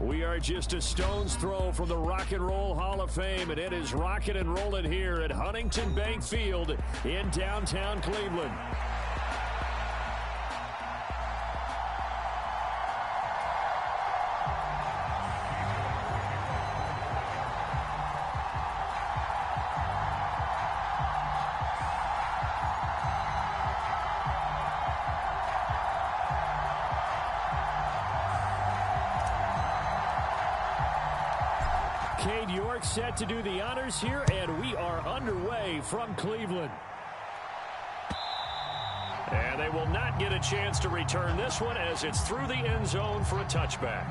We are just a stone's throw from the Rock and Roll Hall of Fame, and it is rocking and rolling here at Huntington Bank Field in downtown Cleveland. York set to do the honors here, and we are underway from Cleveland. And they will not get a chance to return this one as it's through the end zone for a touchback.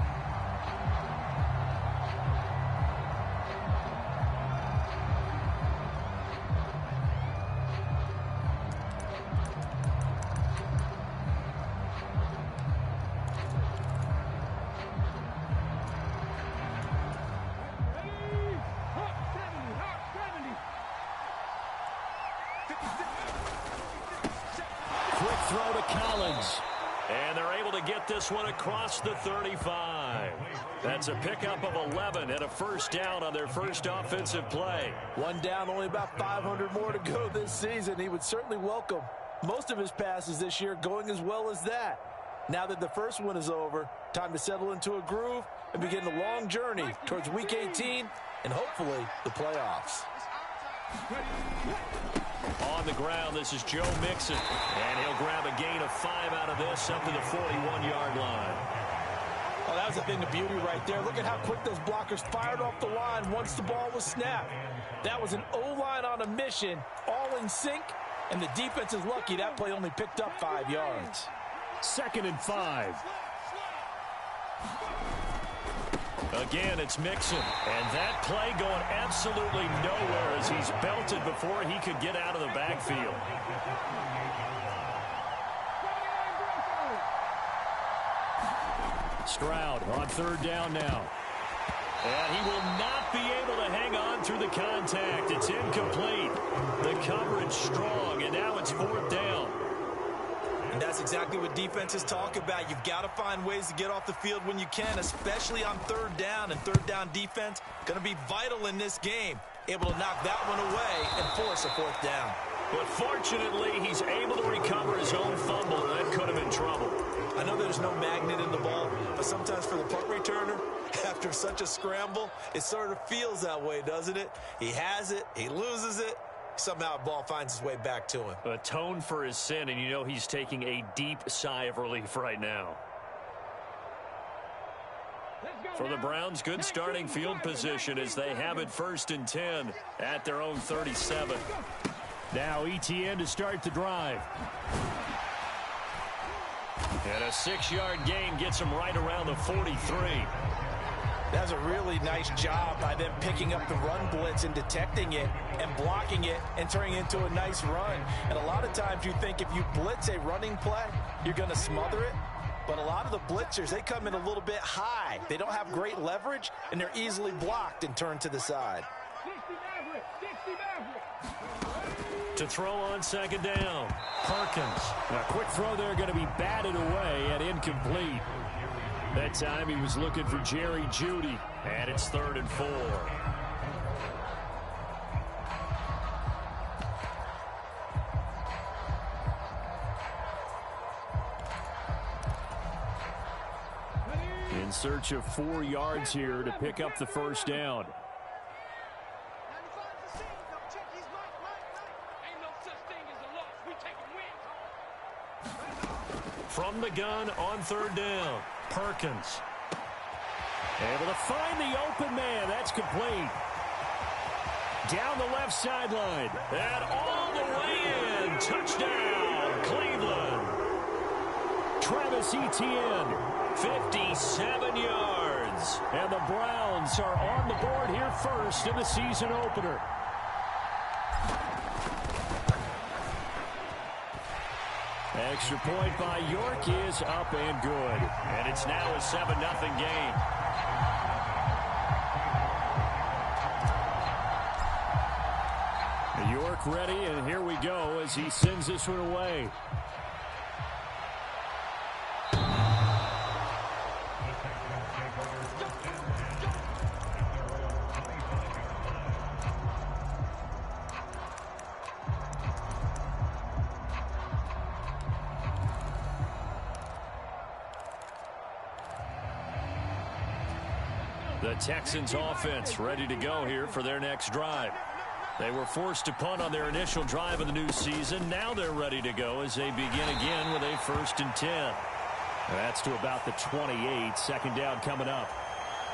This one across the 35. That's a pickup of 11 and a first down on their first offensive play. One down, only about 500 more to go this season. He would certainly welcome most of his passes this year going as well as that. Now that the first one is over, time to settle into a groove and begin the long journey towards Week 18 and hopefully the playoffs. On the ground, this is Joe Mixon, and he'll grab a gain of 5 out of this up to the 41-yard line. Oh, that was a thing of beauty right there. Look at how quick those blockers fired off the line once the ball was snapped. That was an O-line on a mission, all in sync, and the defense is lucky that play only picked up 5 yards. 2nd and 5. Again, it's Mixon, and that play going absolutely nowhere as he's belted before he could get out of the backfield. Stroud on 3rd down now. And he will not be able to hang on through the contact. It's incomplete. The coverage strong, and now it's 4th down. And that's exactly what defenses talk about. You've got to find ways to get off the field when you can, especially on 3rd down. And 3rd down defense going to be vital in this game. Able to knock that one away and force a 4th down. But fortunately, he's able to recover his own fumble. That could have been trouble. I know there's no magnet in the ball, but sometimes for the punt returner, after such a scramble, it sort of feels that way, doesn't it? He has it, he loses it. Somehow the ball finds its way back to him. Atone for his sin, and you know he's taking a deep sigh of relief right now. For the Browns, good starting field position as they have it 1st and 10 at their own 37. Now ETN to start the drive. And a 6-yard gain gets him right around the 43. That's a really nice job by them picking up the run blitz and detecting it and blocking it and turning it into a nice run. And a lot of times you think if you blitz a running play, you're going to smother it. But a lot of the blitzers, they come in a little bit high. They don't have great leverage, and they're easily blocked and turned to the side. To throw on 2nd down, Perkins. A quick throw there going to be batted away and incomplete. That time he was looking for Jerry Jeudy, and it's 3rd and 4. In search of 4 yards here to pick up the 1st down. From the gun on 3rd down, Perkins. Able to find the open man. That's complete. Down the left sideline. And all the way in. Touchdown, Cleveland. Travis Etienne, 57 yards. And the Browns are on the board here first in the season opener. Extra point by York is up and good. And it's now a 7-0 game. York ready, and here we go as he sends this one away. The Texans offense ready to go here for their next drive. They were forced to punt on their initial drive of the new season. Now they're ready to go as they begin again with a 1st and 10. That's to about the 28. Second down coming up.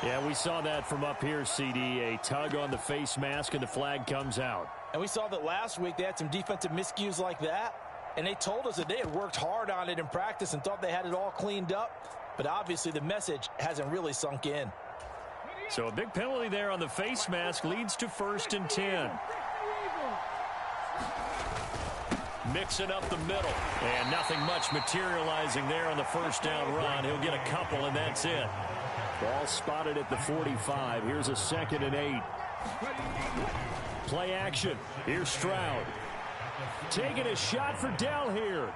Yeah, we saw that from up here, CD. A tug on the face mask and the flag comes out. And we saw that last week they had some defensive miscues like that. And they told us that they had worked hard on it in practice and thought they had it all cleaned up. But obviously the message hasn't really sunk in. So a big penalty there on the face mask leads to 1st and 10. Mixing up the middle. And nothing much materializing there on the first down run. He'll get a couple, and that's it. Ball spotted at the 45. Here's a 2nd and 8. Play action. Here's Stroud. Taking a shot for Dell here.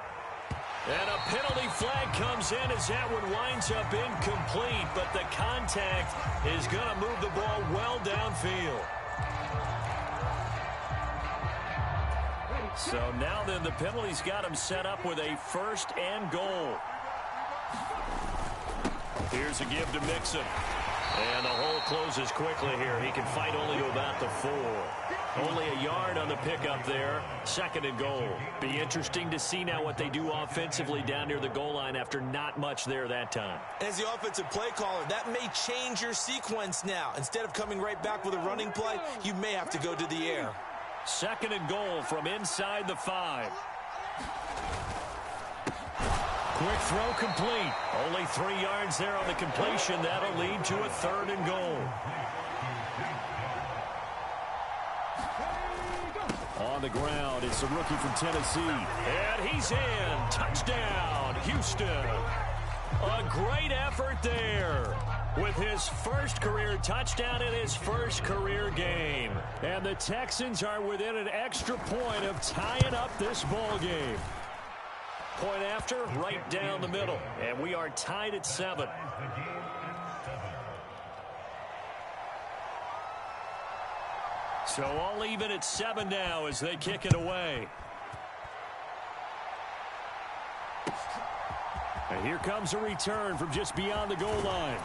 And a penalty flag comes in as that one winds up incomplete, but the contact is going to move the ball well downfield. So now then the penalty's got him set up with a 1st and goal. Here's a give to Mixon. And the hole closes quickly here. He can fight only to about the 4. Only a yard on the pickup there. 2nd and goal. Be interesting to see now what they do offensively down near the goal line after not much there that time. As the offensive play caller, that may change your sequence now. Instead of coming right back with a running play, you may have to go to the air. 2nd and goal from inside the 5. Quick throw complete. Only 3 yards there on the completion. That'll lead to a 3rd and goal. On the ground, it's the rookie from Tennessee. And he's in. Touchdown, Houston. A great effort there with his first career touchdown in his first career game. And the Texans are within an extra point of tying up this ball game. Point after, right down the middle. And we are tied at 7. So all even at 7 now as they kick it away. And here comes a return from just beyond the goal line.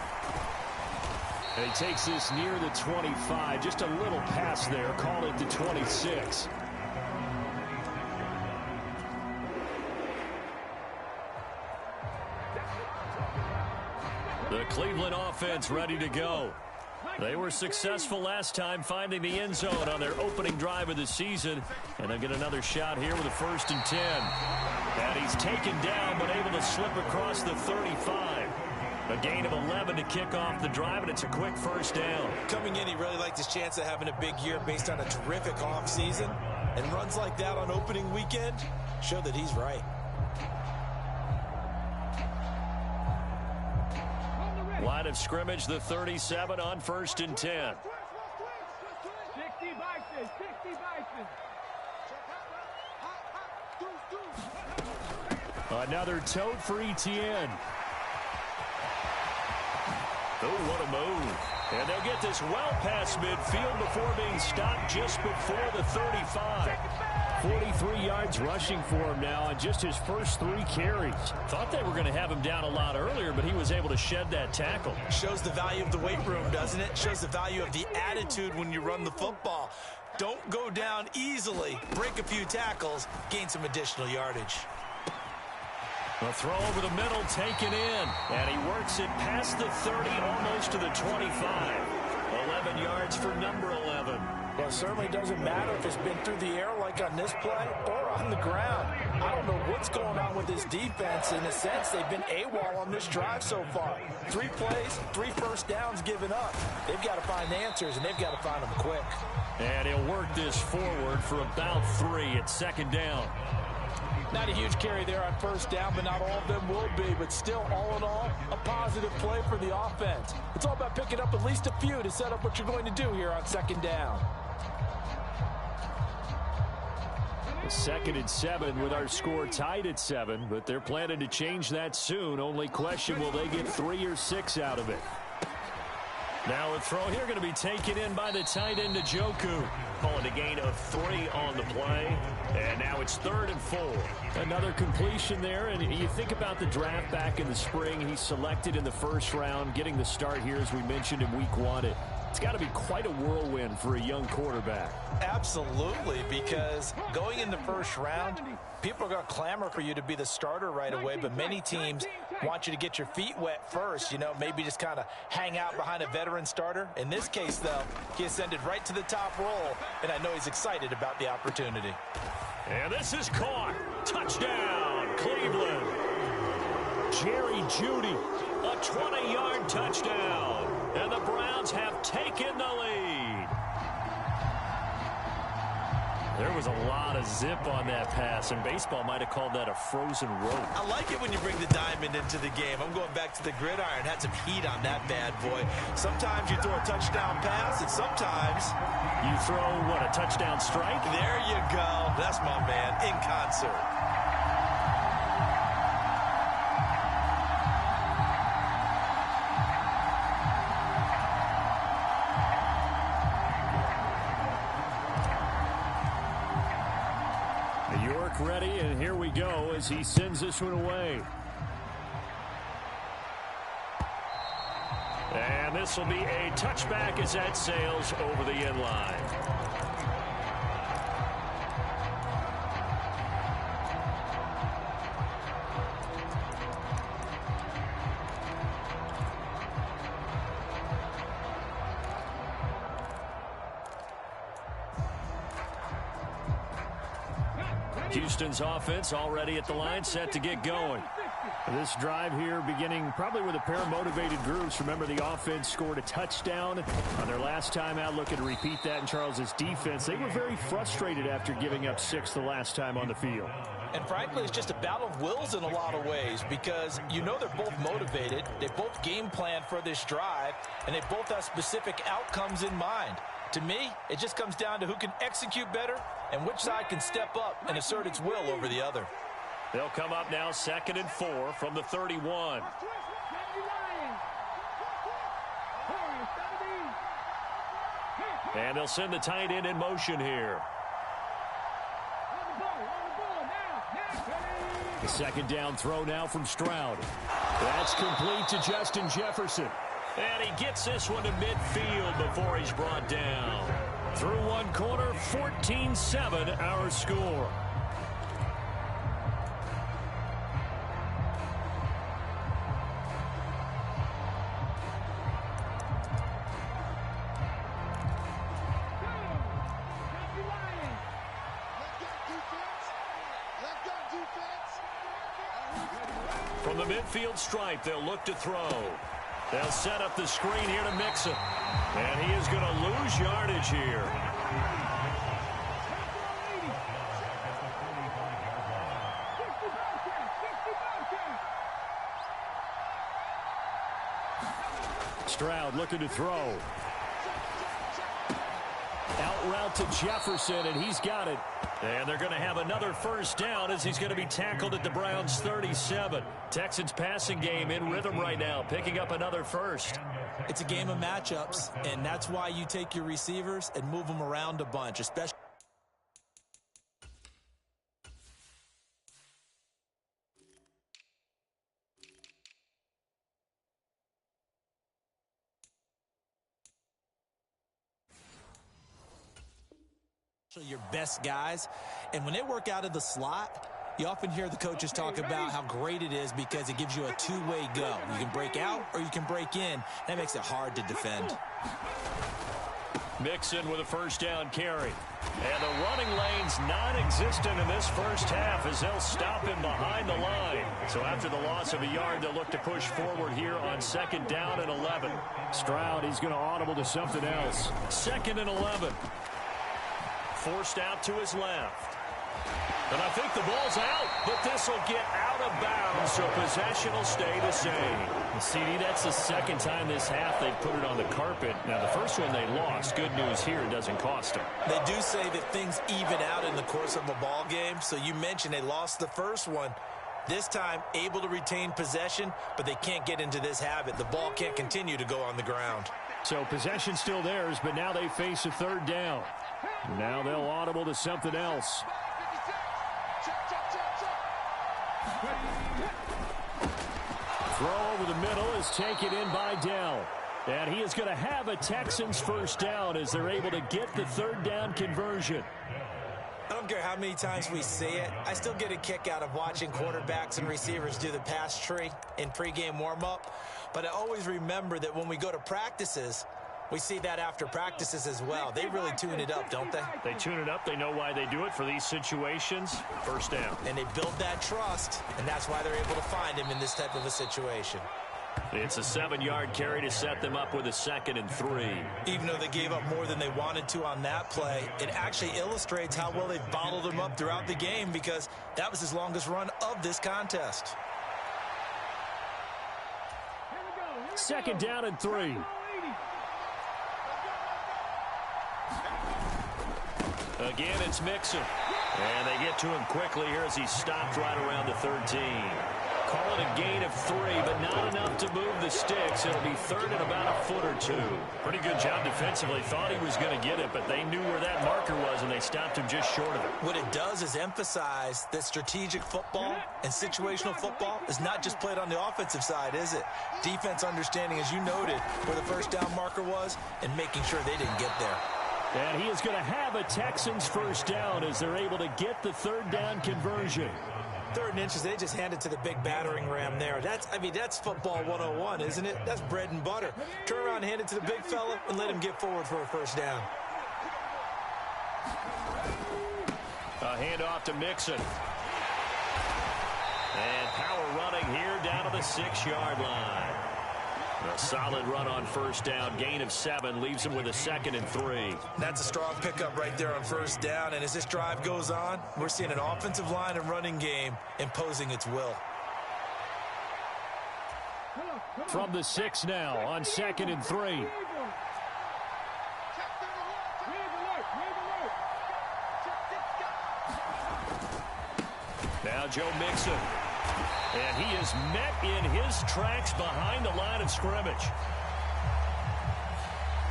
And he takes this near the 25. Just a little pass there. Call it the 26. The Cleveland offense ready to go. They were successful last time finding the end zone on their opening drive of the season. And they'll get another shot here with a 1st and 10. And he's taken down but able to slip across the 35. A gain of 11 to kick off the drive, and it's a quick 1st down. Coming in, he really liked his chance of having a big year based on a terrific offseason. And runs like that on opening weekend show that he's right. Line of scrimmage, the 37 on 1st and 10. 60 Bison, 60 Bison. Another tote for Etienne. Oh, what a move. And they'll get this well past midfield before being stopped just before the 35. 43 yards rushing for him now on just his first 3 carries. Thought they were going to have him down a lot earlier, but he was able to shed that tackle. Shows the value of the weight room, doesn't it? Shows the value of the attitude when you run the football. Don't go down easily. Break a few tackles. Gain some additional yardage. A throw over the middle taken in. And he works it past the 30, almost to the 25. 11 yards for number 11. Well, it certainly doesn't matter if it's been through the air like on this play or on the ground. I don't know what's going on with this defense. In a sense, they've been AWOL on this drive so far. 3 plays, 3 1st downs given up. They've got to find answers, and they've got to find them quick. And he'll work this forward for about 3 at 2nd down. Not a huge carry there on 1st down, but not all of them will be. But still, all in all, a positive play for the offense. It's all about picking up at least a few to set up what you're going to do here on 2nd down. 2nd and 7 with our score tied at 7, but they're planning to change that soon. Only question, will they get 3 or 6 out of it? Now a throw here going to be taken in by the tight end, Njoku. Calling a gain of 3 on the play. And now it's 3rd and 4. Another completion there, and you think about the draft back in the spring. He's selected in the first round, getting the start here, as we mentioned, in week 1. It's got to be quite a whirlwind for a young quarterback. Absolutely, because going in the first round, people are going to clamor for you to be the starter right away, but many teams want you to get your feet wet first, maybe just kind of hang out behind a veteran starter. In this case, though, he ascended right to the top roll, and I know he's excited about the opportunity. And this is caught. Touchdown, Cleveland. Jerry Jeudy, a 20-yard touchdown. And the Browns have taken the lead. There was a lot of zip on that pass, and baseball might have called that a frozen rope. I like it when you bring the diamond into the game. I'm going back to the gridiron. Had some heat on that bad boy. Sometimes you throw a touchdown pass, and sometimes you throw, what, a touchdown strike? There you go. That's my man, in concert. Ready, and here we go as he sends this one away. And this will be a touchback as that sails over the end line. Houston's offense already at the line, set to get going. This drive here beginning probably with a pair of motivated groups. Remember, the offense scored a touchdown on their last time out. Looking to repeat that in Charles's defense. They were very frustrated after giving up 6 the last time on the field. And frankly, it's just a battle of wills in a lot of ways, because they're both motivated. They both game plan for this drive, and they both have specific outcomes in mind. To me, it just comes down to who can execute better and which side can step up and assert its will over the other. They'll come up now 2nd and 4 from the 31. And they'll send the tight end in motion here. The 2nd down throw now from Stroud. That's complete to Justin Jefferson. And he gets this one to midfield before he's brought down. Through one quarter, 14-7 our score. From the midfield stripe, they'll look to throw. They'll set up the screen here to Mixon. And he is going to lose yardage here. Stroud looking to throw. Out route to Jefferson, and he's got it. And they're going to have another first down as he's going to be tackled at the Browns' 37. Texans passing game in rhythm right now, picking up another first. It's a game of matchups, and that's why you take your receivers and move them around a bunch, especially. Your best guys, and when they work out of the slot, you often hear the coaches talk about how great it is because it gives you a two-way go. You can break out or you can break in. That makes it hard to defend. Mixon with a first down carry. And the running lane's non-existent in this first half as they'll stop him behind the line. So after the loss of a yard, they'll look to push forward here on 2nd down and 11. Stroud, he's going to audible to something else. 2nd and 11. Forced out to his left. And I think the ball's out, but this will get out of bounds, so possession will stay the same. CD, that's the 2nd time this half they've put it on the carpet. Now, the first one they lost. Good news here, it doesn't cost them. They do say that things even out in the course of a ball game, so you mentioned they lost the first one. This time, able to retain possession, but they can't get into this habit. The ball can't continue to go on the ground. So possession still theirs, but now they face a third down. Now they'll audible to something else. Throw over the middle is taken in by Dell. And he is going to have a Texans first down as they're able to get the third down conversion. I don't care how many times we see it. I still get a kick out of watching quarterbacks and receivers do the pass tree in pregame warm-up. But I always remember that when we go to practices, we see that after practices as well. They really tune it up, don't they? They tune it up. They know why they do it for these situations. First down. And they build that trust, and that's why they're able to find him in this type of a situation. It's a 7-yard carry to set them up with a 2nd and 3. Even though they gave up more than they wanted to on that play, it actually illustrates how well they've bottled him up throughout the game because that was his longest run of this contest. 2nd down and 3. Again, it's Mixon. And they get to him quickly here as he stopped right around the 13. Call it a gain of 3, but not enough to move the sticks. It'll be third and about a foot or 2. Pretty good job defensively. Thought he was going to get it, but they knew where that marker was, and they stopped him just short of it. What it does is emphasize that strategic football and situational football is not just played on the offensive side, is it? Defense understanding, as you noted, where the first down marker was and making sure they didn't get there. And he is going to have a Texans first down as they're able to get the third down conversion. 3rd and inches, they just hand it to the big battering ram there. That's football 101, isn't it? That's bread and butter. Turn around, hand it to the big fella, and let him get forward for a first down. A handoff to Mixon. And power running here down to the 6-yard line. A solid run on first down. Gain of 7 leaves him with a 2nd and 3. That's a strong pickup right there on first down. And as this drive goes on, we're seeing an offensive line and running game imposing its will. From the 6 now on 2nd and 3. Now Joe Mixon. And he is met in his tracks behind the line of scrimmage.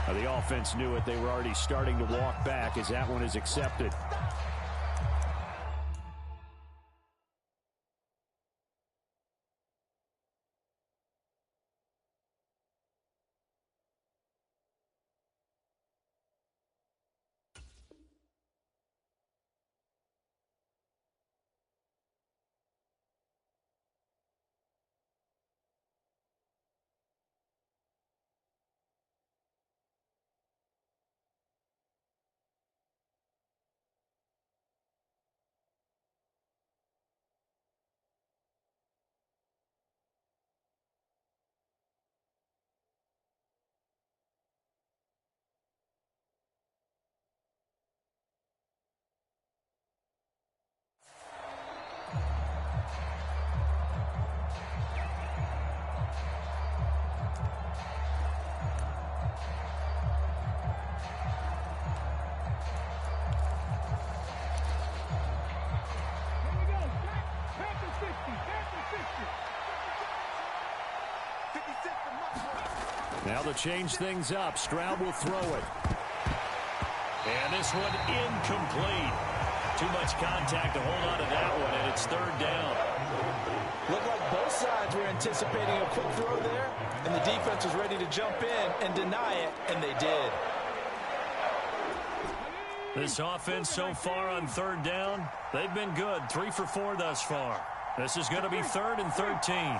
The offense knew it. They were already starting to walk back as that one is accepted. Now to change things up, Stroud will throw it. And this one incomplete. Too much contact to hold on to that one, and it's 3rd down. Looked like both sides were anticipating a quick throw there, and the defense was ready to jump in and deny it, and they did. This offense so far on 3rd down, they've been good. 3 for 4 thus far. This is going to be 3rd and 13.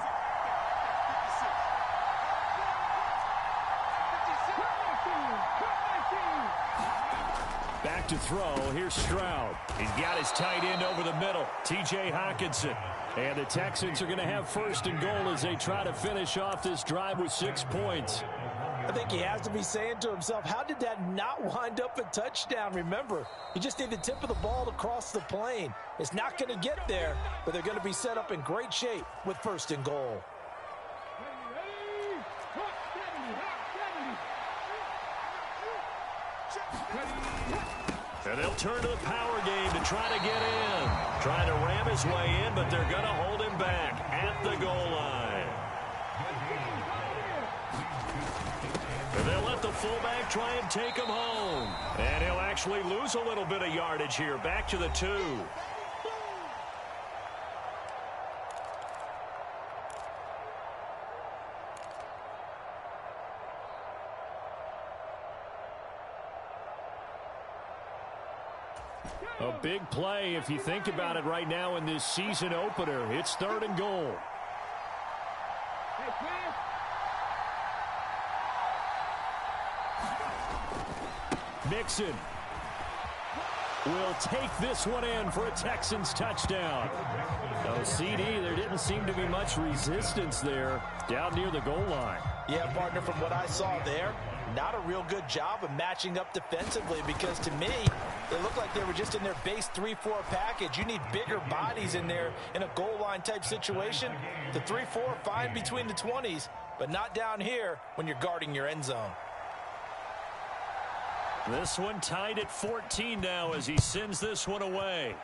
Back to throw. Here's Stroud. He's got his tight end over the middle, T.J. Hockenson. And the Texans are going to have 1st and goal as they try to finish off this drive with 6 points. I think he has to be saying to himself, how did that not wind up a touchdown? Remember, he just need the tip of the ball to cross the plane. It's not going to get there, but they're going to be set up in great shape with 1st and goal. And they'll turn to the power game to try to get in. Trying to ram his way in, but they're going to hold him back at the goal line. And they'll let the fullback try and take him home. And he'll actually lose a little bit of yardage here. Back to the 2. A big play if you think about it right now in this season opener. It's 3rd and goal. Mixon will take this one in for a Texans touchdown. Oh, CD, there didn't seem to be much resistance there down near the goal line. Yeah, partner, from what I saw there, not a real good job of matching up defensively, because to me, it looked like they were just in their base 3-4 package. You need bigger bodies in there in a goal line type situation. The 3-4, fine between the 20s, but not down here when you're guarding your end zone. This one tied at 14 now as he sends this one away.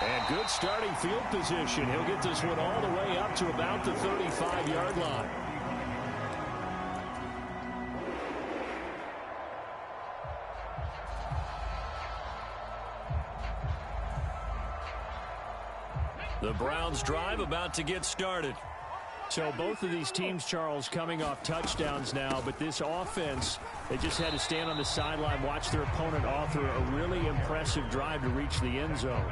And good starting field position. He'll get this one all the way up to about the 35-yard line. The Browns drive about to get started. So both of these teams, Charles, coming off touchdowns now, but this offense, they just had to stand on the sideline, watch their opponent author a really impressive drive to reach the end zone.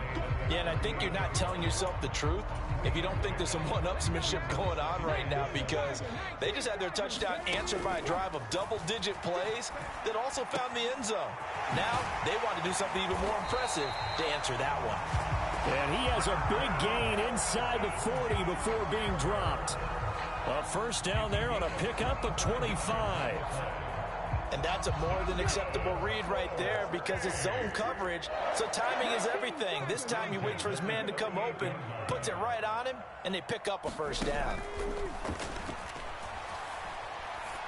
Yeah, and I think you're not telling yourself the truth if you don't think there's some one-upsmanship going on right now, because they just had their touchdown answered by a drive of double-digit plays that also found the end zone. Now they want to do something even more impressive to answer that one. And he has a big gain inside the 40 before being dropped. A first down there on a pickup of 25. And that's a more than acceptable read right there, because it's zone coverage, so timing is everything. This time he waits for his man to come open, puts it right on him, and they pick up a first down.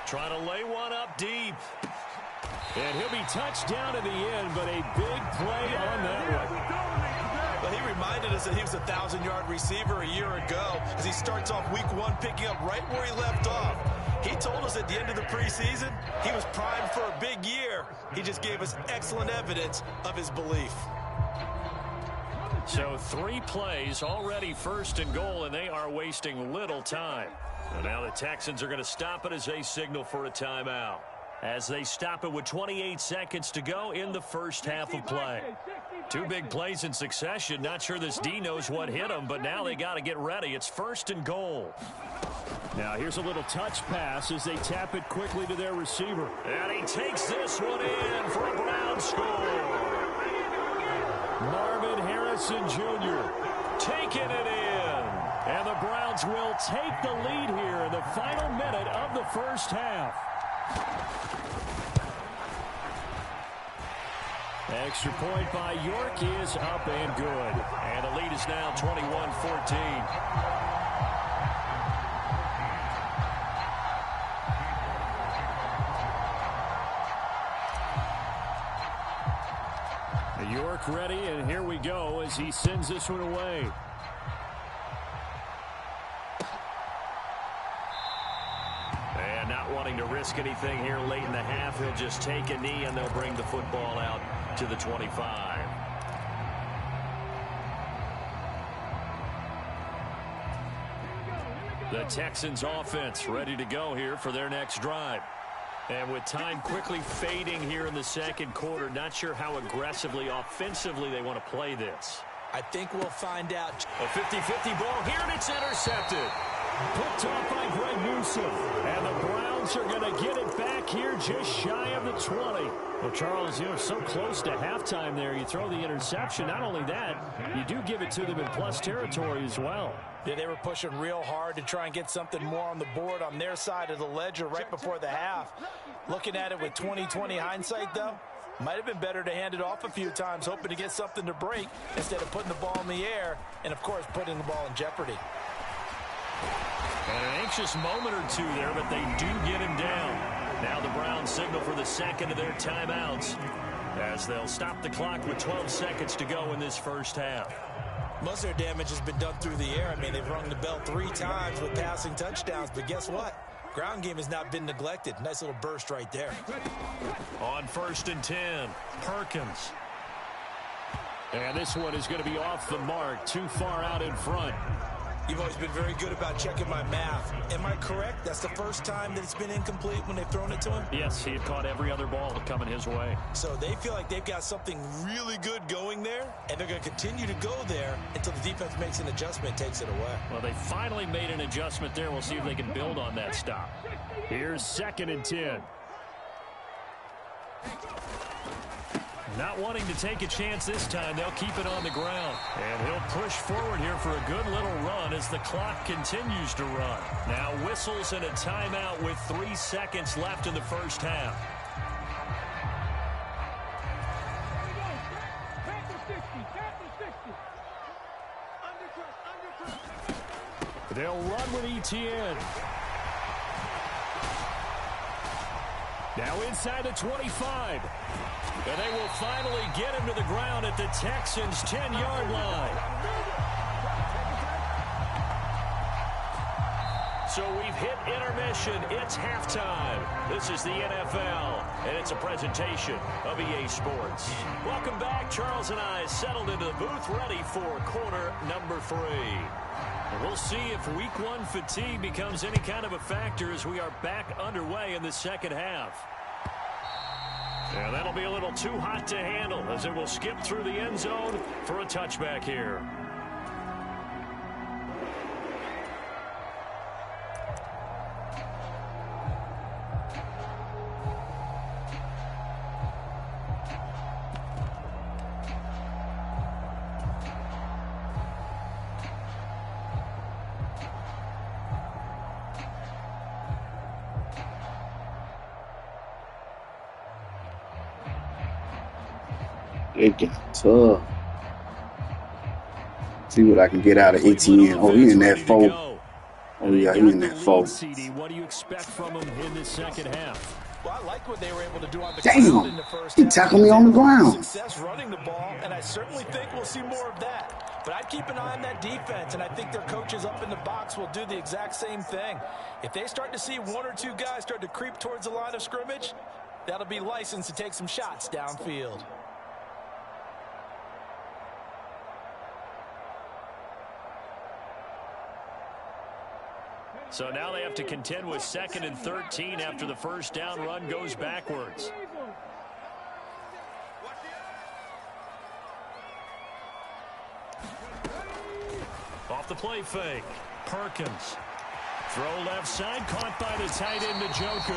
Trying to lay one up deep. And he'll be touched down in the end, but a big play on that one. Well, he reminded us that he was a 1,000-yard receiver a year ago, as he starts off week 1 picking up right where he left off. He told us at the end of the preseason he was primed for a big year. He just gave us excellent evidence of his belief. So 3 plays, already 1st and goal, and they are wasting little time. And now the Texans are going to stop it as they signal for a timeout. As they stop it with 28 seconds to go in the first half of play. 2 big plays in succession. Not sure this D knows what hit him, but now they got to get ready. It's 1st and goal. Now here's a little touch pass as they tap it quickly to their receiver. And he takes this one in for a Brown score. Marvin Harrison Jr. taking it in. And the Browns will take the lead here in the final minute of the first half. Extra point by York is up and good. And the lead is now 21-14. York ready, and here we go as he sends this one away. And not wanting to risk anything here late in the half, he'll just take a knee and they'll bring the football out to the 25. The Texans offense ready to go here for their next drive. And with time quickly fading here in the second quarter, not sure how aggressively, offensively they want to play this. I think we'll find out. A 50-50 ball here, and it's intercepted. Picked off by Greg Newsome. And the Browns are going to get it back here just shy of the 20. Well, Charles, you're so close to halftime there. You throw the interception. Not only that, you do give it to them in plus territory as well. Yeah, they were pushing real hard to try and get something more on the board on their side of the ledger right before the half. Looking at it with 20/20 hindsight, though, might have been better to hand it off a few times, hoping to get something to break instead of putting the ball in the air and, of course, putting the ball in jeopardy. And an anxious moment or two there, but they do get him down. Now the Browns signal for the second of their timeouts as they'll stop the clock with 12 seconds to go in this first half. Most of their damage has been done through the air. I mean, they've rung the bell 3 times with passing touchdowns, but guess what? Ground game has not been neglected. Nice little burst right there. On 1st and 10, Perkins. And this one is going to be off the mark, too far out in front. You've always been very good about checking my math. Am I correct? That's the first time that it's been incomplete when they've thrown it to him? Yes, he had caught every other ball coming his way. So they feel like they've got something really good going there, and they're going to continue to go there until the defense makes an adjustment, takes it away. Well, they finally made an adjustment there. We'll see if they can build on that stop. Here's 2nd and 10. Not wanting to take a chance this time, they'll keep it on the ground. And he'll push forward here for a good little run as the clock continues to run. Now whistles and a timeout with 3 seconds left in the first half. They'll run with ETN. Now inside the 25. And they will finally get him to the ground at the Texans' 10-yard line. So we've hit intermission. It's halftime. This is the NFL, and it's a presentation of EA Sports. Welcome back. Charles and I settled into the booth, ready for quarter number 3. We'll see if Week 1 fatigue becomes any kind of a factor as we are back underway in the second half. And that'll be a little too hot to handle as it will skip through the end zone for a touchback here. It gets tough. See what I can get out of ETN. Oh, he in that 4. Oh, yeah, he in that 4. What do you expect from him in this second half? Well, I like what they were able to do on the ground in the first half. He tackled me on the ground. Success running the ball, and I certainly think we'll see more of that. But I'd keep an eye on that defense, and I think their coaches up in the box will do the exact same thing. If they start to see 1 or 2 guys start to creep towards the line of scrimmage, that'll be licensed to take some shots downfield. So now they have to contend with 2nd and 13 after the first down run goes backwards. Off the play fake. Perkins. Throw left side, caught by the tight end Njoku.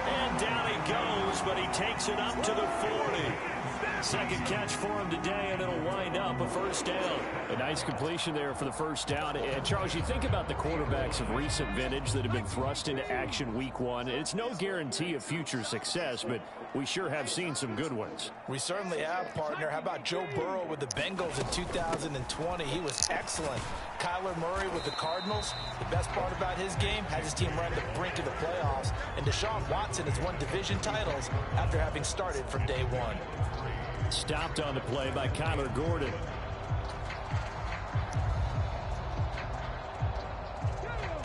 And down he goes, but he takes it up to the 40. Second catch for him today, and it'll wind up a first down. A nice completion there for the first down. And, Charles, you think about the quarterbacks of recent vintage that have been thrust into action Week 1. It's no guarantee of future success, but we sure have seen some good ones. We certainly have, partner. How about Joe Burrow with the Bengals in 2020? He was excellent. Kyler Murray with the Cardinals. The best part about his game has his team right at the brink of the playoffs. And Deshaun Watson has won division titles after having started from day 1. Stopped on the play by Kyler Gordon.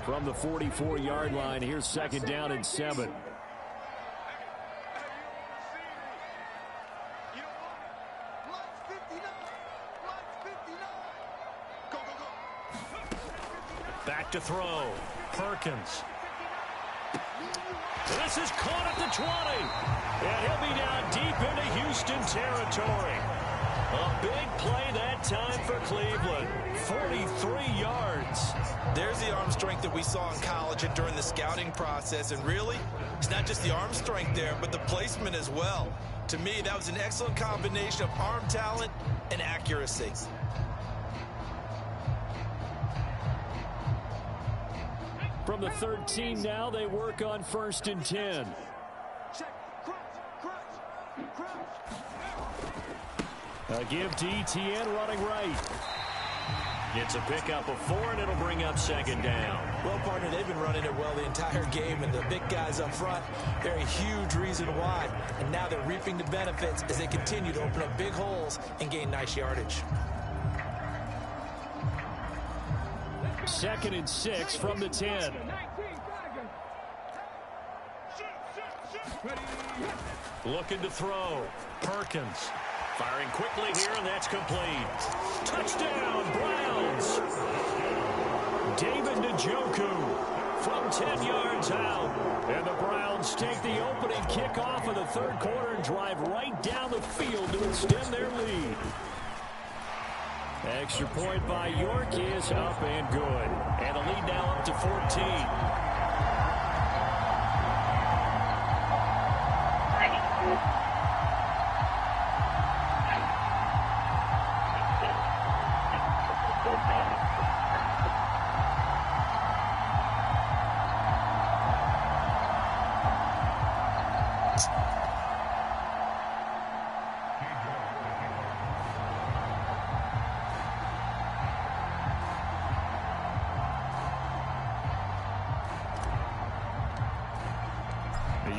From the 44-yard line, here's 2nd down and 7. Back to throw. Perkins. This is caught at the 20. And he'll be down deep into Houston territory. A big play that time for Cleveland. 43 yards. There's the arm strength that we saw in college and during the scouting process. And really, it's not just the arm strength there, but the placement as well. To me, that was an excellent combination of arm talent and accuracy. From the 13 now, they work on 1st and 10. A give to ETN running right. Gets a pickup of 4, and it'll bring up 2nd down. Well, partner, they've been running it well the entire game, and the big guys up front, they're a huge reason why. And now they're reaping the benefits as they continue to open up big holes and gain nice yardage. 2nd and 6 from the 10. Looking to throw. Perkins. Firing quickly here, and that's complete. Touchdown, Browns. David Njoku from 10 yards out. And the Browns take the opening kickoff of the third quarter and drive right down the field to extend their lead. Extra point by York is up and good. And the lead now up to 14.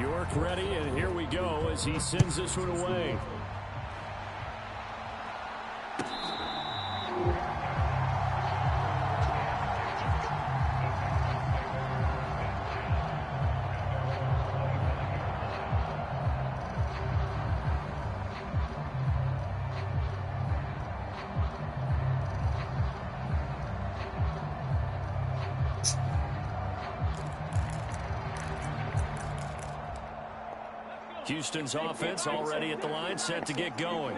York ready, and here we go as he sends this one away. Houston's offense already at the line, set to get going.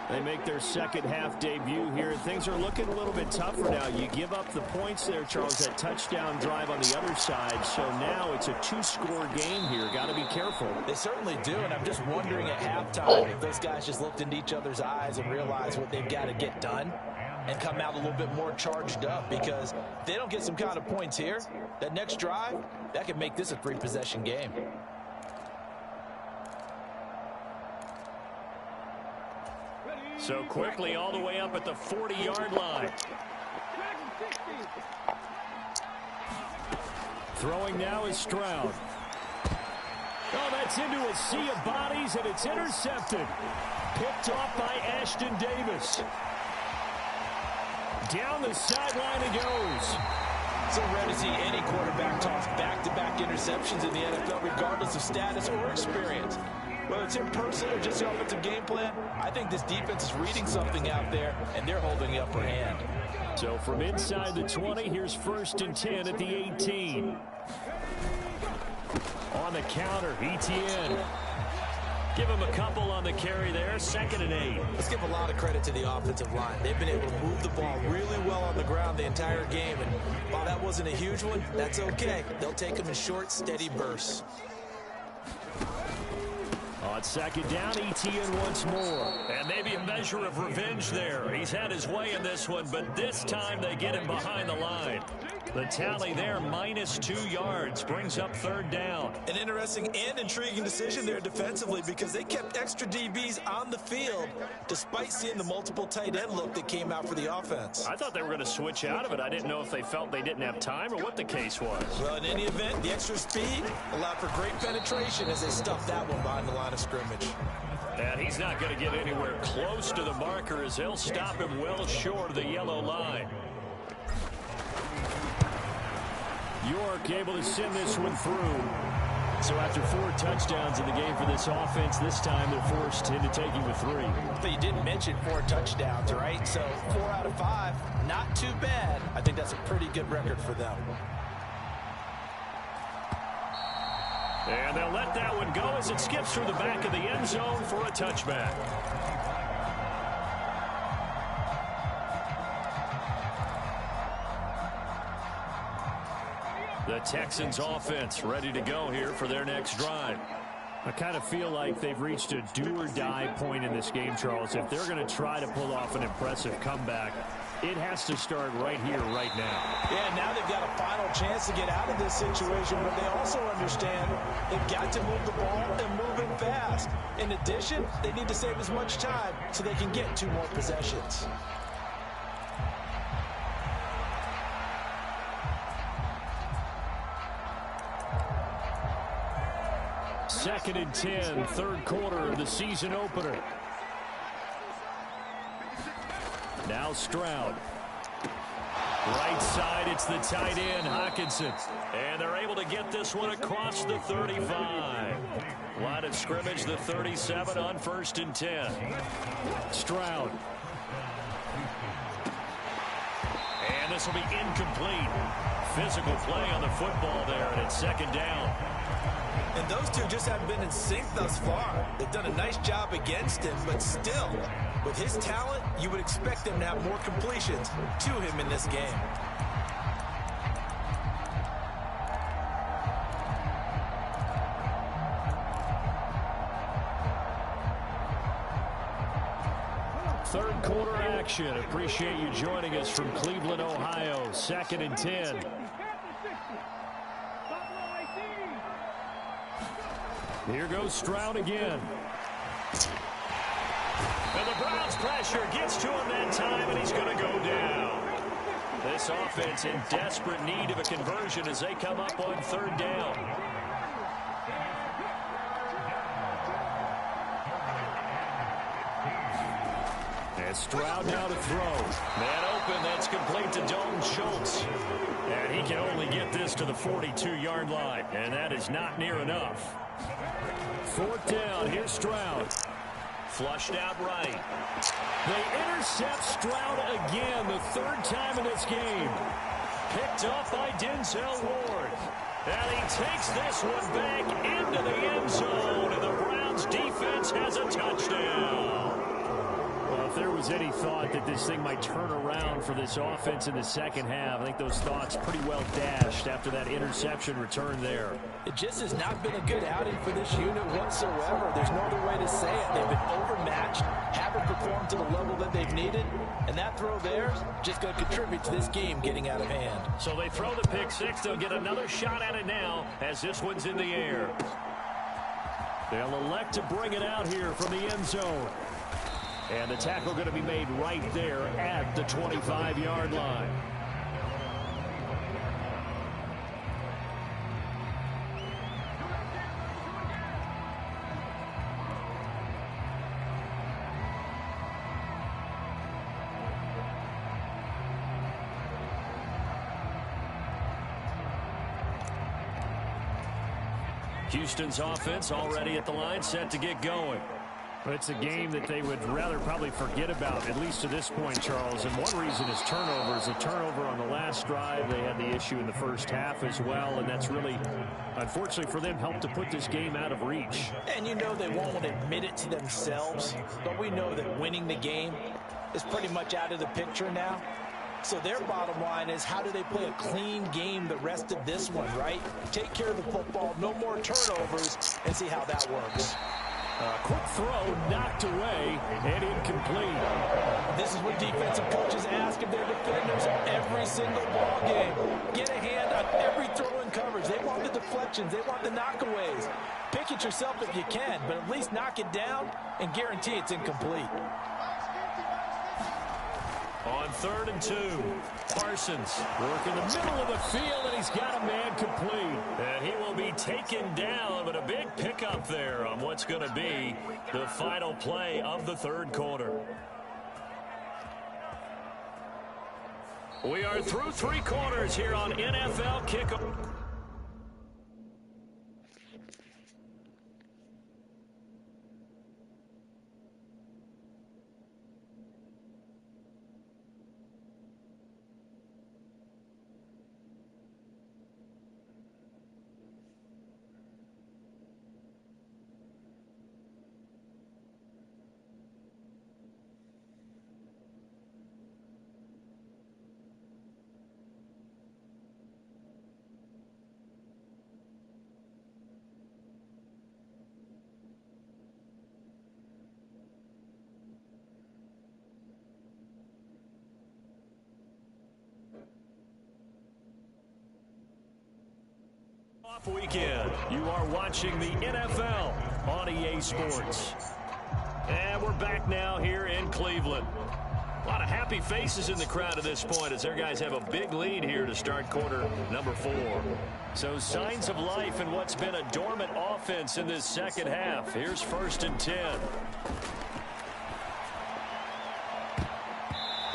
They make their second half debut here. Things are looking a little bit tougher now. You give up the points there, Charles, that touchdown drive on the other side. So now it's a two-score game here. Got to be careful. They certainly do, and I'm just wondering at halftime if those guys just looked into each other's eyes and realized what they've got to get done and come out a little bit more charged up, because if they don't get some kind of points here, that next drive, that could make this a three-possession game. So quickly all the way up at the 40-yard line. Throwing now is Stroud. Oh, that's into a sea of bodies, and it's intercepted. Picked off by Ashton Davis. Down the sideline it goes. So rare to see any quarterback toss back-to-back interceptions in the NFL, regardless of status or experience. Whether it's in person or just the offensive game plan, I think this defense is reading something out there, and they're holding the upper hand. So from inside the 20, here's 1st and 10 at the 18. On the counter, Etienne. Give him a couple on the carry there, 2nd and 8. Let's give a lot of credit to the offensive line. They've been able to move the ball really well on the ground the entire game, and while that wasn't a huge one, that's okay. They'll take them in short, steady bursts. On 2nd down, Etienne once more. And maybe a measure of revenge there. He's had his way in this one, but this time they get him behind the line. The tally there, -2 yards, brings up 3rd down. An interesting and intriguing decision there defensively, because they kept extra DBs on the field despite seeing the multiple tight end look that came out for the offense. I thought they were going to switch out of it. I didn't know if they felt they didn't have time or what the case was. Well, in any event, the extra speed allowed for great penetration as they stuffed that one behind the line of scrimmage. And he's not going to get anywhere close to the marker, as they'll stop him well short of the yellow line. York able to send this one through. So after 4 touchdowns in the game for this offense, this time they're forced into taking the 3. But you didn't mention 4 touchdowns, right? So 4 out of 5, not too bad. I think that's a pretty good record for them. And they'll let that one go as it skips through the back of the end zone for a touchback. The Texans offense ready to go here for their next drive. I kind of feel like they've reached a do-or-die point in this game, Charles. If they're going to try to pull off an impressive comeback, it has to start right here, right now. Yeah, now they've got a final chance to get out of this situation, but they also understand they've got to move the ball and move it fast. In addition, they need to save as much time so they can get 2 more possessions. Second and 10, third quarter of the season opener. Now Stroud. Right side, it's the tight end, Hockenson. And they're able to get this one across the 35. Line of scrimmage, the 37 on 1st and 10. Stroud. And this will be incomplete. Physical play on the football there, and it's 2nd down. And those two just haven't been in sync thus far. They've done a nice job against him, but still, with his talent, you would expect him to have more completions to him in this game. Third quarter action. Appreciate you joining us from Cleveland, Ohio. 2nd and 10. Here goes Stroud again. And the Browns pressure gets to him that time, and he's going to go down. This offense in desperate need of a conversion as they come up on 3rd down. And Stroud now to throw. Man open, that's complete to Dalton Schultz. And he can only get this to the 42-yard line, and that is not near enough. 4th down, here's Stroud. Flushed out right. They intercept Stroud again, the 3rd time in this game. Picked up by Denzel Ward. And he takes this one back into the end zone, and the Browns defense has a touchdown. Well, if there was any thought that this thing might turn around for this offense in the 2nd half, I think those thoughts pretty well dashed after that interception return there. It just has not been a good outing for this unit whatsoever. There's no other way to say it. They've been overmatched, haven't performed to the level that they've needed, and that throw there is just going to contribute to this game getting out of hand. So they throw the pick six. They'll get another shot at it now as this one's in the air. They'll elect to bring it out here from the end zone. And the tackle going to be made right there at the 25-yard line. Houston's offense already at the line, set to get going. But it's a game that they would rather probably forget about, at least to this point, Charles. And one reason is turnovers. A turnover on the last drive. They had the issue in the first half as well, and that's really, unfortunately for them, helped to put this game out of reach. And you know they won't admit it to themselves, but we know that winning the game is pretty much out of the picture now. So their bottom line is, how do they play a clean game the rest of this one, right? Take care of the football, no more turnovers, and see how that works. Quick throw, knocked away, and incomplete. This is what defensive coaches ask of their defenders every single ball game. Get a hand on every throw in coverage. They want the deflections. They want the knockaways. Pick it yourself if you can, but at least knock it down and guarantee it's incomplete. On 3rd and 2, Parsons working the middle of the field, and he's got a man complete. And he will be taken down, but a big pickup there on what's going to be the final play of the 3rd quarter. We are through 3 quarters here on NFL Kickoff. Weekend. You are watching the NFL on EA Sports. And we're back now here in Cleveland. A lot of happy faces in the crowd at this point as their guys have a big lead here to start quarter number 4. So signs of life in what's been a dormant offense in this 2nd half. Here's 1st and 10.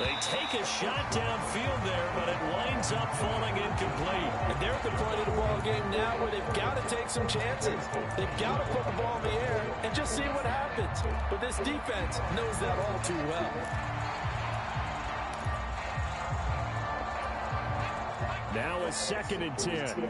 They take a shot downfield there, but it winds up falling incomplete. And they're at the point of the ball game now where they've got to take some chances. They've got to put the ball in the air and just see what happens. But this defense knows that all too well. Now a 2nd and 10.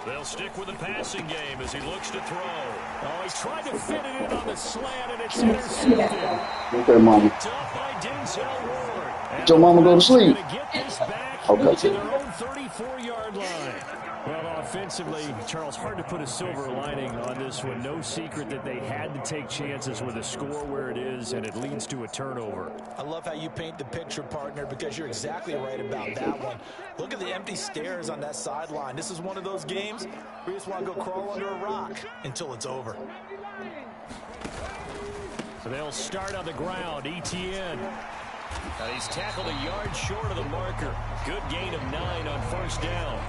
They'll stick with the passing game as he looks to throw. Oh, he's trying to fit it in on the slant, and it's intercepted. Get there, mama. Picked up by Denzel Ward. Did your mama go to sleep? Get this back Okay. to their own 34-yard line. Well, offensively, Charles, hard to put a silver lining on this one. No secret that they had to take chances with a score where it is, and it leads to a turnover. I love how you paint the picture, partner, because you're exactly right about that one. Look at the empty stairs on that sideline. This is one of those games where you just want to go crawl under a rock until it's over. So they'll start on the ground. Etienne. And he's tackled a yard short of the marker. Good gain of 9 on 1st down.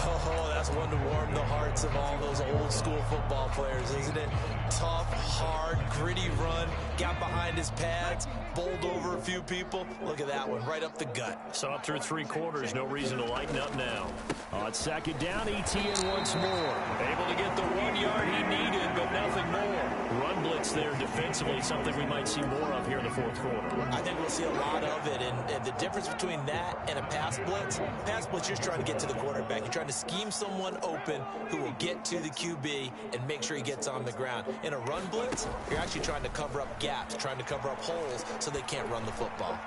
Oh, that's one to warm the hearts of all those old school football players, isn't it? Tough, hard, gritty run. Got behind his pads, bowled over a few people. Look at that one, right up the gut. Saw it through 3 quarters. No reason to lighten up now. On 2nd down, Etienne once more. Able to get the 1 yard he needed, but nothing more. Run blitz there defensively, something we might see more of here in the 4th quarter. I think we'll see a lot of it, and the difference between that and a pass blitz, you're just trying to get to the quarterback. You're trying to scheme someone open who will get to the QB and make sure he gets on the ground. In a run blitz, you're actually trying to cover up gaps, trying to cover up holes so they can't run the football.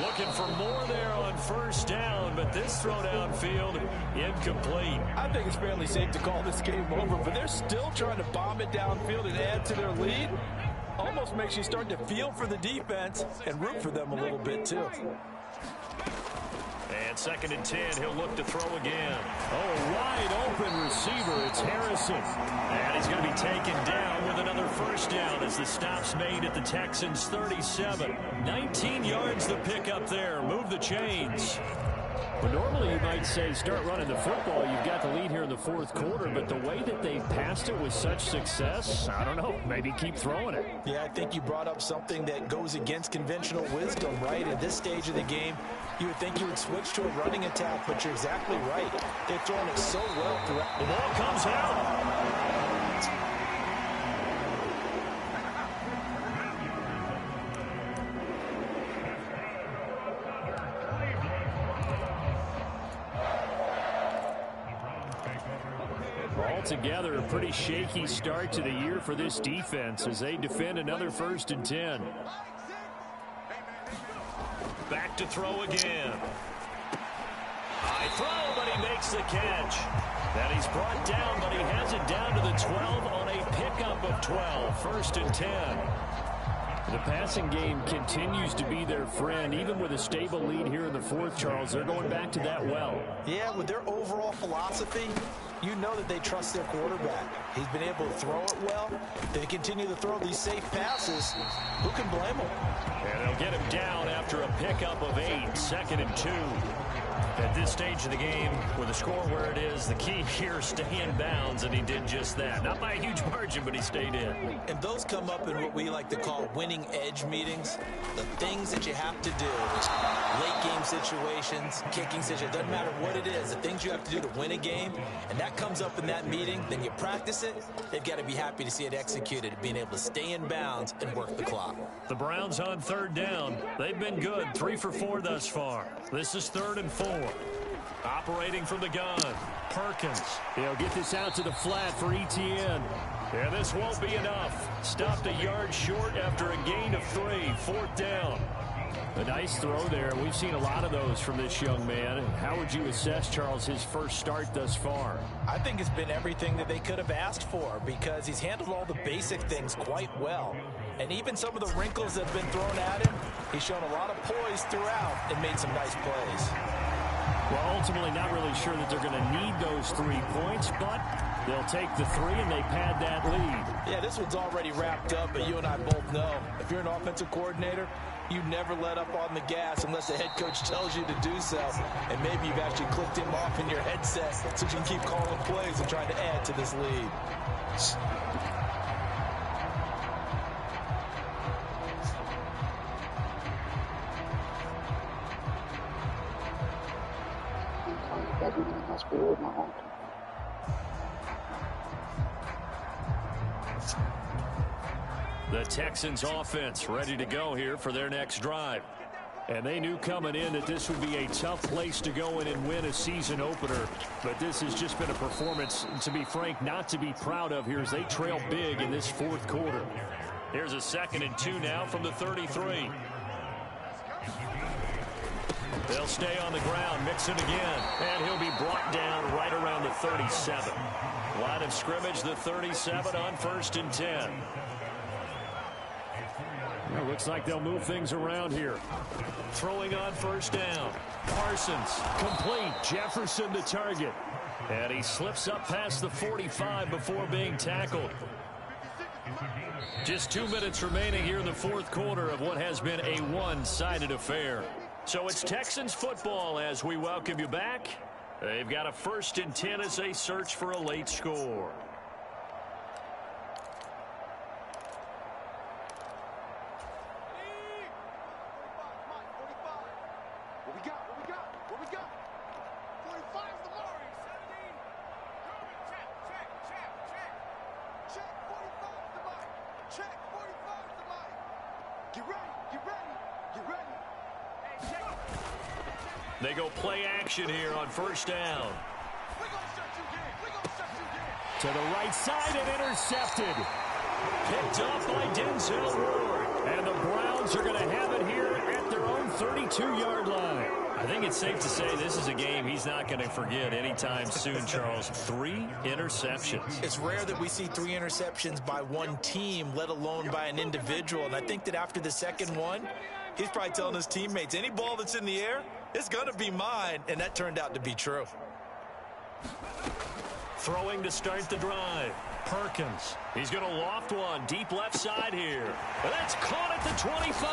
Looking for more there on 1st down, but this throw downfield incomplete. I think it's fairly safe to call this game over, but they're still trying to bomb it downfield and add to their lead. Almost makes you start to feel for the defense and root for them a little bit too. And 2nd and 10, he'll look to throw again. Oh, wide open receiver. It's Harrison. And he's going to be taken down with another 1st down as the stop's made at the Texans' 37. 19 yards the pickup there. Move the chains. Well, normally you might say start running the football. You've got the lead here in the 4th quarter, but the way that they passed it with such success, I don't know, maybe keep throwing it. Yeah, I think you brought up something that goes against conventional wisdom, right? At this stage of the game, you would think you would switch to a running attack, but you're exactly right. They've thrown it so well throughout. The ball comes out. Altogether, a pretty shaky start to the year for this defense as they defend another 1st and 10. Back to throw again. High throw, but he makes the catch. And he's brought down, but he has it down to the 12 on a pickup of 12. 1st and 10. The passing game continues to be their friend. Even with a stable lead here in the 4th, Charles, they're going back to that well. Yeah, with their overall philosophy, you know that they trust their quarterback. He's been able to throw it well. They continue to throw these safe passes. Who can blame them? And they'll get him down after a pickup of 8. 2nd and 2. At this stage of the game, with the score where it is, the key here is stay in bounds, and he did just that. Not by a huge margin, but he stayed in. And those come up in what we like to call winning edge meetings. The things that you have to do. Late game situations, kicking situations, doesn't matter what it is. The things you have to do to win a game, and that comes up in that meeting, then you practice it. They've got to be happy to see it executed, being able to stay in bounds and work the clock. The Browns on 3rd down. They've been good, 3 for 4 thus far. This is 3rd and 4. Operating from the gun, Perkins. He'll get this out to the flat for Etienne. Yeah, this won't be enough. Stopped a yard short after a gain of 3. 4th down. A nice throw there. We've seen a lot of those from this young man. How would you assess, Charles, his first start thus far? I think it's been everything that they could have asked for because he's handled all the basic things quite well. And even some of the wrinkles that have been thrown at him, he's shown a lot of poise throughout and made some nice plays. Well, ultimately not really sure that they're going to need those 3 points, but they'll take the 3 and they pad that lead. Yeah, this one's already wrapped up, but you and I both know if you're an offensive coordinator, You never let up on the gas unless the head coach tells you to do so. And maybe you've actually clicked him off in your headset so you can keep calling plays and trying to add to this lead. The Texans offense ready to go here for their next drive. And they knew coming in that this would be a tough place to go in and win a season opener. But this has just been a performance, to be frank, not to be proud of here as they trail big in this fourth quarter. Here's a 2nd and 2 now from the 33. They'll stay on the ground, mixing again. And he'll be brought down right around the 37. Line of scrimmage, the 37 on 1st and 10. It looks like they'll move things around here. Throwing on 1st down. Parsons, complete. Jefferson the target. And he slips up past the 45 before being tackled. Just 2 minutes remaining here in the fourth quarter of what has been a one-sided affair. So it's Texans football as we welcome you back. They've got a 1st and 10 as they search for a late score. They go play action here on 1st down. To the right side and intercepted. Picked up by Denzel Ward. And the Browns are going to have it here at their own 32-yard line. I think it's safe to say this is a game he's not going to forget anytime soon, Charles. 3 interceptions. It's rare that we see 3 interceptions by one team, let alone by an individual. And I think that after the second one, he's probably telling his teammates, any ball that's in the air, it's going to be mine. And that turned out to be true. Throwing to start the drive. Perkins. He's going to loft one deep left side here. But that's caught at the 25.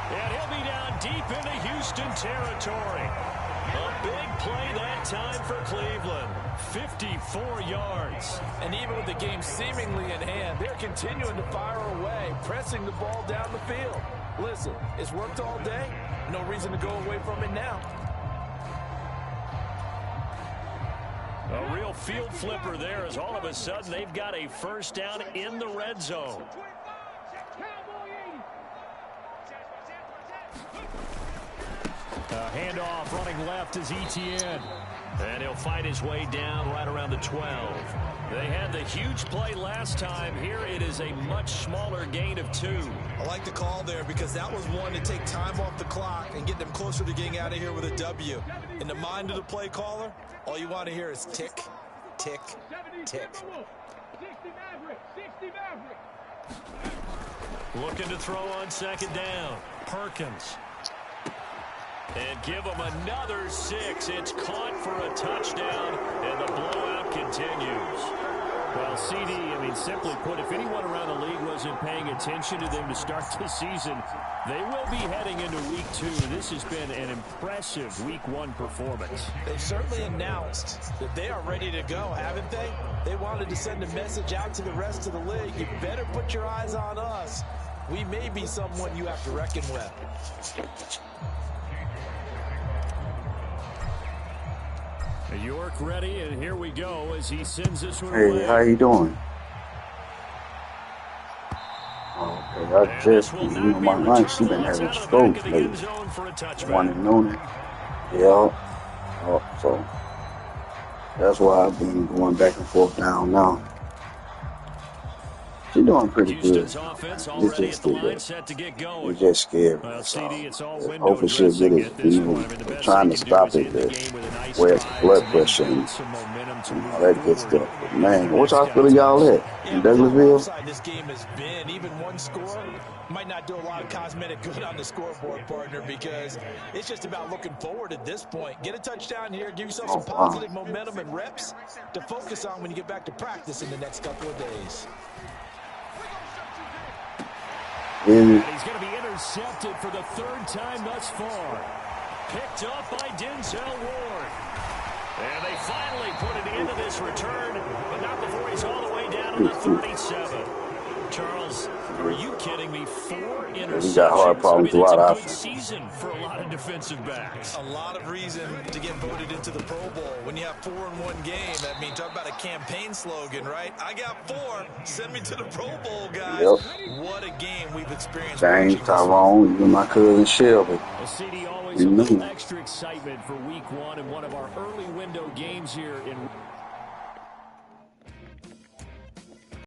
And he'll be down deep into Houston territory. A big play that time for Cleveland. 54 yards. And even with the game seemingly in hand, they're continuing to fire away, pressing the ball down the field. Listen, it's worked all day. No reason to go away from it now. A real field flipper there as all of a sudden they've got a 1st down in the red zone. Handoff running left is Etienne. And he'll fight his way down right around the 12. They had the huge play last time. Here it is a much smaller gain of 2. I like the call there because that was one to take time off the clock and get them closer to getting out of here with a W. In the mind of the play caller, all you want to hear is tick, tick, tick. Looking to throw on 2nd down. Perkins. And give him another 6. It's caught for a touchdown, and the blowout continues. Well, CD, I mean, simply put, if anyone around the league wasn't paying attention to them to start the season, they will be heading into Week 2. This has been an impressive Week 1 performance. They've certainly announced that they are ready to go, haven't they? They wanted to send a message out to the rest of the league. You better put your eyes on us. We may be someone you have to reckon with. York ready, and here we go as he sends this one Hey, away. how you doing? Okay, I just, my aunt, she been having strokes lately. One in noon. Yeah. Oh, so that's why I've been going back and forth down now. She's doing pretty good. It's just we're just scared. Hopefully she'll get it. We're trying to stop it. Where's the blood pressure and all that good stuff. But man, which hospital y'all at? In Douglasville? This game has been even one score might not do a lot of cosmetic good on the scoreboard, partner, because it's just about looking forward at this point. Get a touchdown here, give yourself some positive momentum and reps to focus on when you get back to practice in the next couple of days. And he's going to be intercepted for the third time thus far. Picked up by Denzel Ward. And they finally put an end to this return, but not before he's all the way down to the 37. Charles, are you kidding me? 4 interceptions. We got hard problems a lot of season for a lot of defensive backs. A lot of reason to get voted into the Pro Bowl. When you have 4 in one game, I mean, talk about a campaign slogan, right? I got 4. Send me to the Pro Bowl, guys. Yep. What a game we've experienced. James, Tyrone, even my cousin Shelby. Well, CD, always a little extra excitement for week 1 and one of our early window games here in